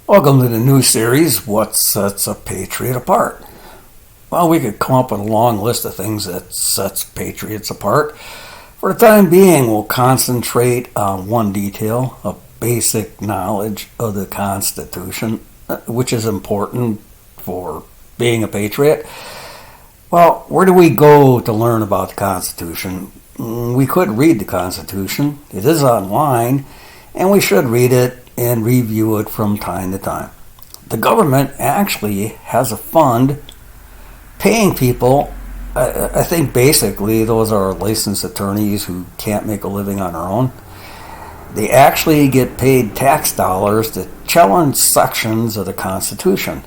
Welcome to the new series, What Sets a Patriot Apart? Well, we could come up with a long list of things that sets patriots apart. For the time being, we'll concentrate on one detail, a basic knowledge of the Constitution, which is important for being a patriot. Well, where do we go to learn about the Constitution? We could read the Constitution. It is online, and we should read it and review it from time to time. The government actually has a fund paying people. I think basically those are licensed attorneys who can't make a living on their own. They actually get paid tax dollars to challenge sections of the Constitution.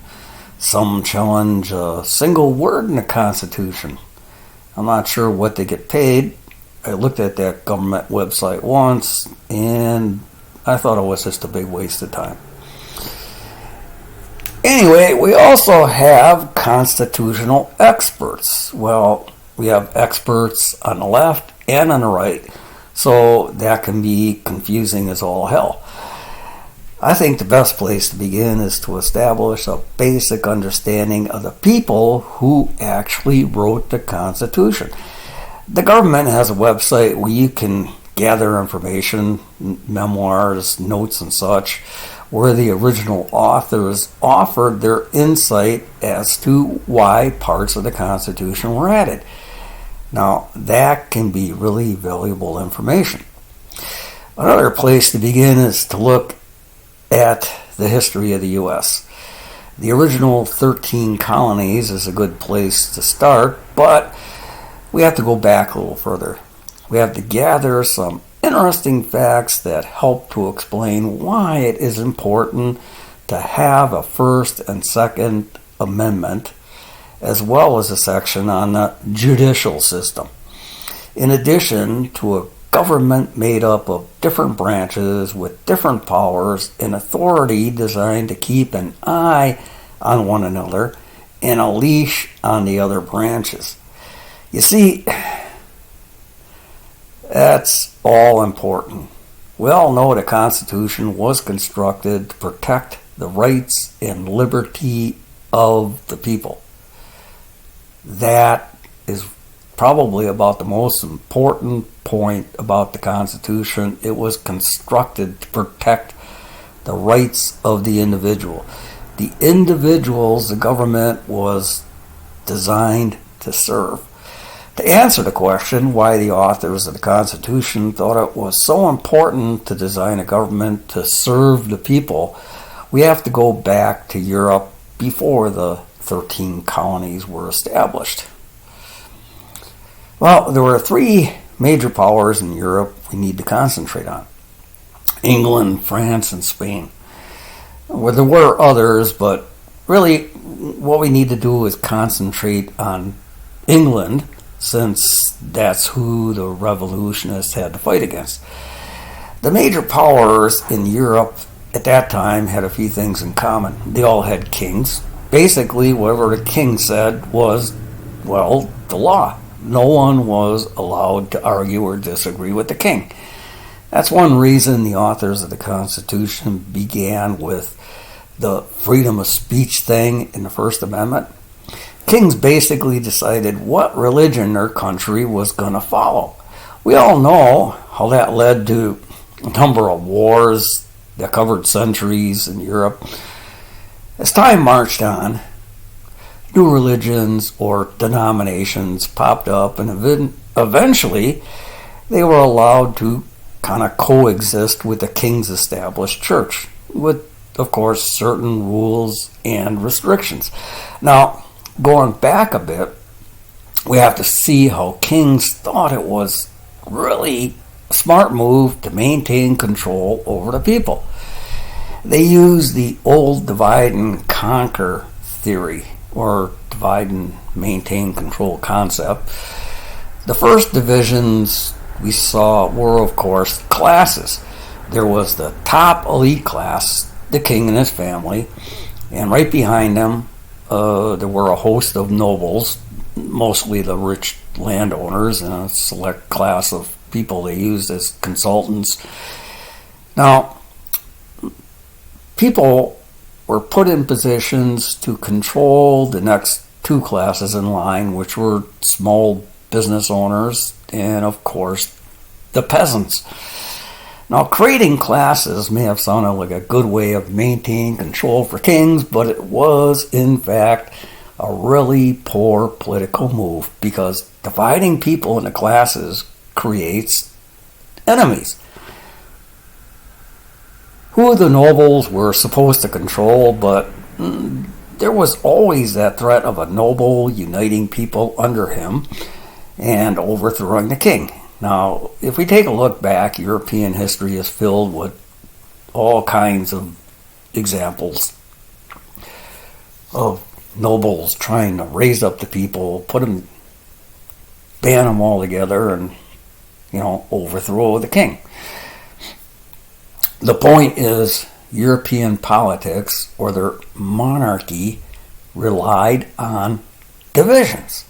Some challenge a single word in the Constitution. I'm not sure what they get paid. I looked at that government website once and I thought it was just a big waste of time. Anyway, we also have constitutional experts. Well, we have experts on the left and on the right, so that can be confusing as all hell. I think the best place to begin is to establish a basic understanding of the people who actually wrote the Constitution. The government has a website where you can gather information, memoirs, notes, and such, where the original authors offered their insight as to why parts of the Constitution were added. Now, that can be really valuable information. Another place to begin is to look at the history of the U.S. The original 13 colonies is a good place to start, but we have to go back a little further. We have to gather some interesting facts that help to explain why it is important to have a First and Second Amendment, as well as a section on the judicial system. In addition to a government made up of different branches with different powers and authority designed to keep an eye on one another and a leash on the other branches. You see, that's all important. We all know the Constitution was constructed to protect the rights and liberty of the people. That is probably about the most important point about the Constitution. It was constructed to protect the rights of the individual. The individuals the government was designed to serve. To answer the question why the authors of the Constitution thought it was so important to design a government to serve the people, we have to go back to Europe before the 13 colonies were established. Well, there were three major powers in Europe we need to concentrate on: England, France, and Spain. Well, there were others, but really what we need to do is concentrate on England, since that's who the revolutionists had to fight against. The major powers in Europe at that time had a few things in common. They all had kings. Basically, whatever the king said was, well, the law. No one was allowed to argue or disagree with the king. That's one reason the authors of the Constitution began with the freedom of speech thing in the First Amendment. Kings basically decided what religion their country was going to follow. We all know how that led to a number of wars that covered centuries in Europe. As time marched on, new religions or denominations popped up, and eventually they were allowed to kind of coexist with the king's established church, with, of course, certain rules and restrictions. Now, going back a bit, we have to see how kings thought it was really a smart move to maintain control over the people. They used the old divide and conquer theory, or divide and maintain control concept. The first divisions we saw were, of course, classes. There was the top elite class, the king and his family, and right behind them there were a host of nobles, mostly the rich landowners, and a select class of people they used as consultants. Now, people were put in positions to control the next two classes in line, which were small business owners and, of course, the peasants. Now, creating classes may have sounded like a good way of maintaining control for kings, but it was, in fact, a really poor political move, because dividing people into classes creates enemies, who the nobles were supposed to control, but there was always that threat of a noble uniting people under him and overthrowing the king. Now, if we take a look back, European history is filled with all kinds of examples of nobles trying to raise up the people, ban them all together, and, overthrow the king. The point is, European politics, or their monarchy, relied on divisions.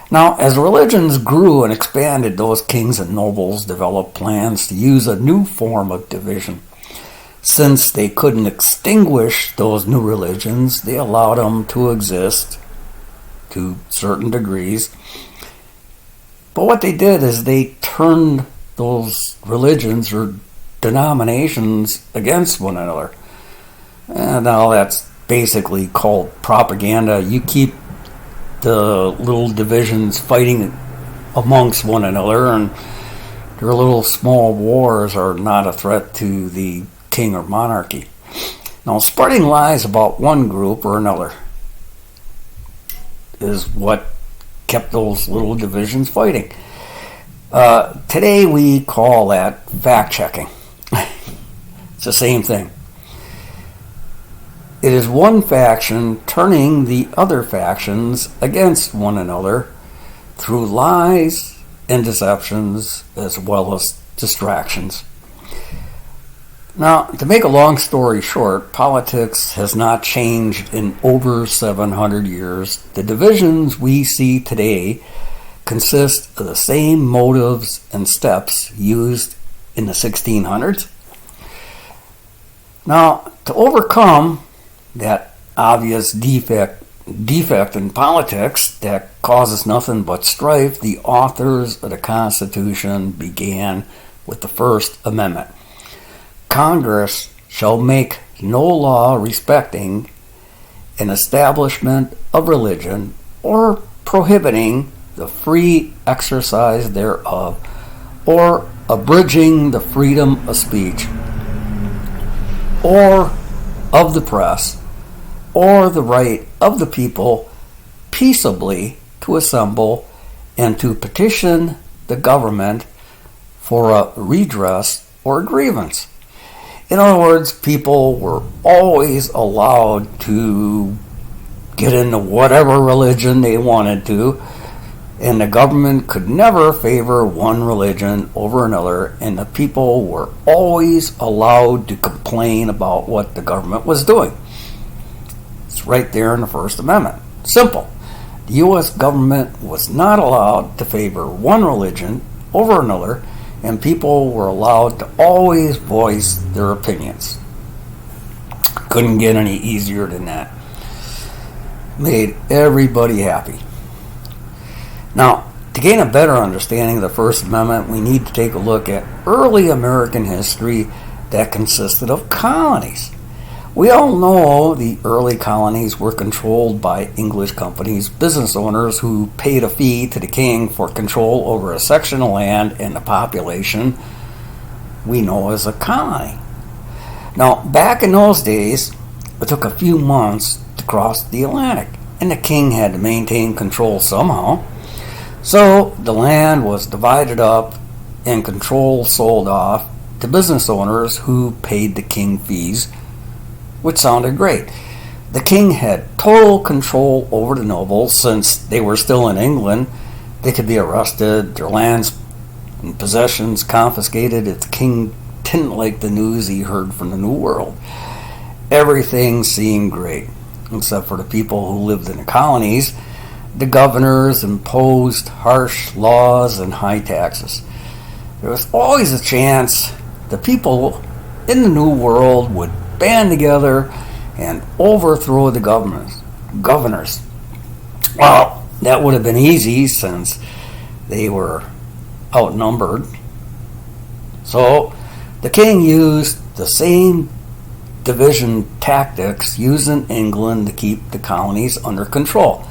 Now, as religions grew and expanded, those kings and nobles developed plans to use a new form of division. Since they couldn't extinguish those new religions, they allowed them to exist to certain degrees. But what they did is they turned those religions or denominations against one another. And now that's basically called propaganda. You keep the little divisions fighting amongst one another, and their little small wars are not a threat to the king or monarchy. Now, spreading lies about one group or another is what kept those little divisions fighting. Today we call that fact-checking. It's the same thing. It is one faction turning the other factions against one another through lies and deceptions, as well as distractions. Now, to make a long story short, politics has not changed in over 700 years. The divisions we see today consist of the same motives and steps used in the 1600s. Now, to overcome that obvious defect in politics that causes nothing but strife, the authors of the Constitution began with the First Amendment. Congress shall make no law respecting an establishment of religion or prohibiting the free exercise thereof, or abridging the freedom of speech, or of the press, or the right of the people peaceably to assemble and to petition the government for a redress or a grievance. In other words, people were always allowed to get into whatever religion they wanted to, and the government could never favor one religion over another, and the people were always allowed to complain about what the government was doing. It's right there in the First Amendment. Simple. The U.S. government was not allowed to favor one religion over another, and people were allowed to always voice their opinions. Couldn't get any easier than that. Made everybody happy. Now, to gain a better understanding of the First Amendment, we need to take a look at early American history that consisted of colonies. We all know the early colonies were controlled by English companies, business owners who paid a fee to the king for control over a section of land and the population we know as a colony. Now, back in those days, it took a few months to cross the Atlantic, and the king had to maintain control somehow. So the land was divided up and control sold off to business owners who paid the king fees, which sounded great. The king had total control over the nobles. Since they were still in England, they could be arrested, their lands and possessions confiscated if the king didn't like the news he heard from the New World. Everything seemed great, except for the people who lived in the colonies. The governors imposed harsh laws and high taxes. There was always a chance the people in the New World would band together and overthrow the governors. Well, that would have been easy since they were outnumbered. So the king used the same division tactics used in England to keep the colonies under control.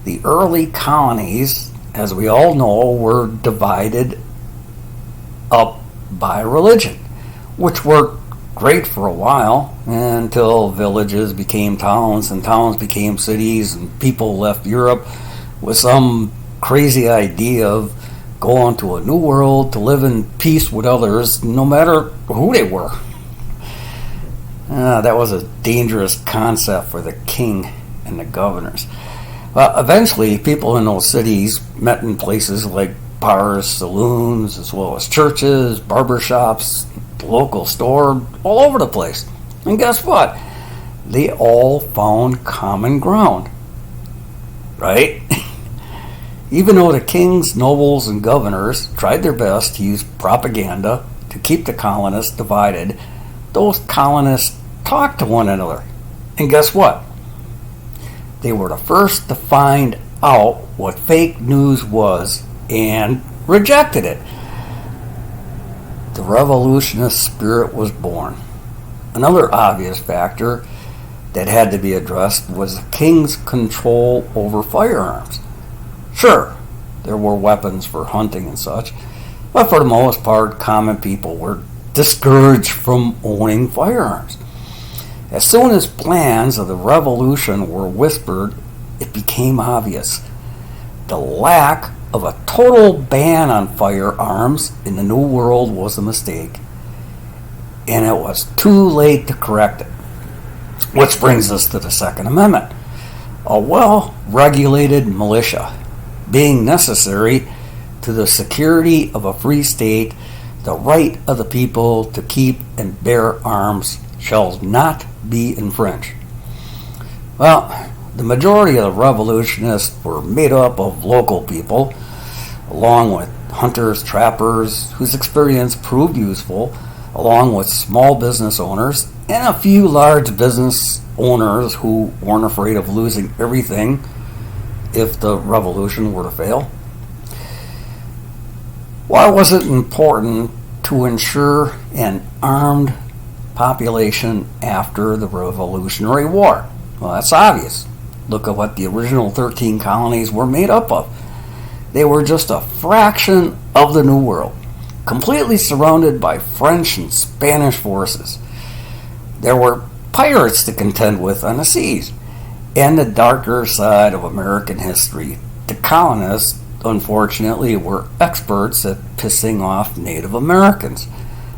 The early colonies, as we all know, were divided up by religion, which worked great for a while until villages became towns and towns became cities and people left Europe with some crazy idea of going to a new world to live in peace with others no matter who they were. That was a dangerous concept for the king and the governors. Well, eventually people in those cities met in places like bars, saloons, as well as churches, barbershops, the local store, all over the place. And guess what? They all found common ground. Right? Even though the kings, nobles, and governors tried their best to use propaganda to keep the colonists divided, those colonists talked to one another. And guess what? They were the first to find out what fake news was and rejected it. The revolutionist spirit was born. Another obvious factor that had to be addressed was the king's control over firearms. Sure, there were weapons for hunting and such, but for the most part, common people were discouraged from owning firearms. As soon as plans of the revolution were whispered, it became obvious. The lack of a total ban on firearms in the New World was a mistake, and it was too late to correct it. Which brings us to the Second Amendment. A well-regulated militia, being necessary to the security of a free state, the right of the people to keep and bear arms shall not be infringed. Well, the majority of the revolutionists were made up of local people, along with hunters, trappers, whose experience proved useful, along with small business owners, and a few large business owners who weren't afraid of losing everything if the revolution were to fail. Why was it important to ensure an armed population after the Revolutionary War? Well, that's obvious. Look at what the original 13 colonies were made up of. They were just a fraction of the New World, completely surrounded by French and Spanish forces. There were pirates to contend with on the seas, and the darker side of American history. The colonists, unfortunately, were experts at pissing off Native Americans.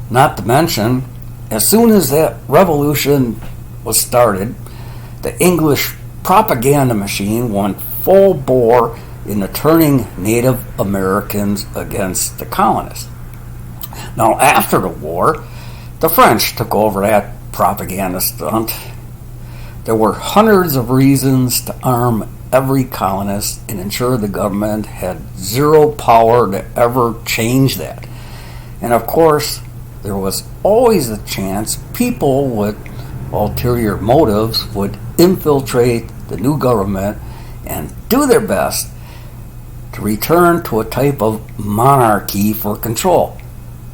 Not to mention, as soon as that revolution was started, the English propaganda machine went full bore into turning Native Americans against the colonists. Now, after the war, the French took over that propaganda stunt. There were hundreds of reasons to arm every colonist and ensure the government had zero power to ever change that. And of course, there was always a chance people with ulterior motives would infiltrate the new government and do their best to return to a type of monarchy for control.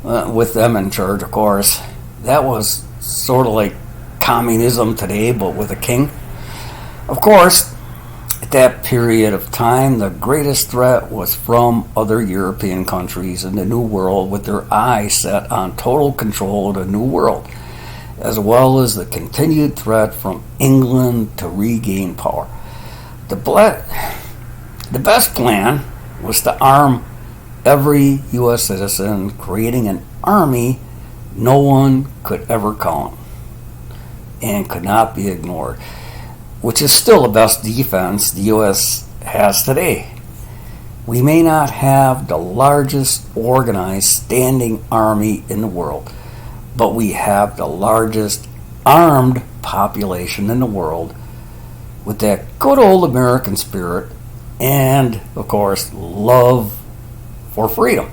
With them in charge, of course. That was sort of like communism today, but with a king. Of course, at that period of time, the greatest threat was from other European countries in the New World, with their eyes set on total control of the New World, as well as the continued threat from England to regain power. The best plan was to arm every U.S. citizen, creating an army no one could ever count and could not be ignored, which is still the best defense the U.S. has today. We may not have the largest organized standing army in the world, but we have the largest armed population in the world with that good old American spirit and, of course, love for freedom.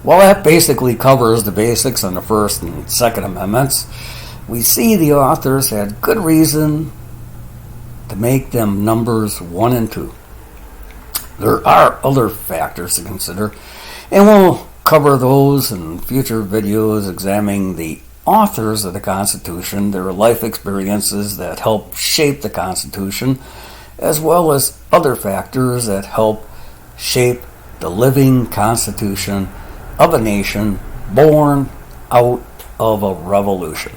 Well, that basically covers the basics on the First and Second Amendments. we see the authors had good reason to make them numbers 1 and 2. There are other factors to consider, and we'll cover those in future videos examining the authors of the Constitution, their life experiences that help shape the Constitution, as well as other factors that help shape the living Constitution of a nation born out of a revolution.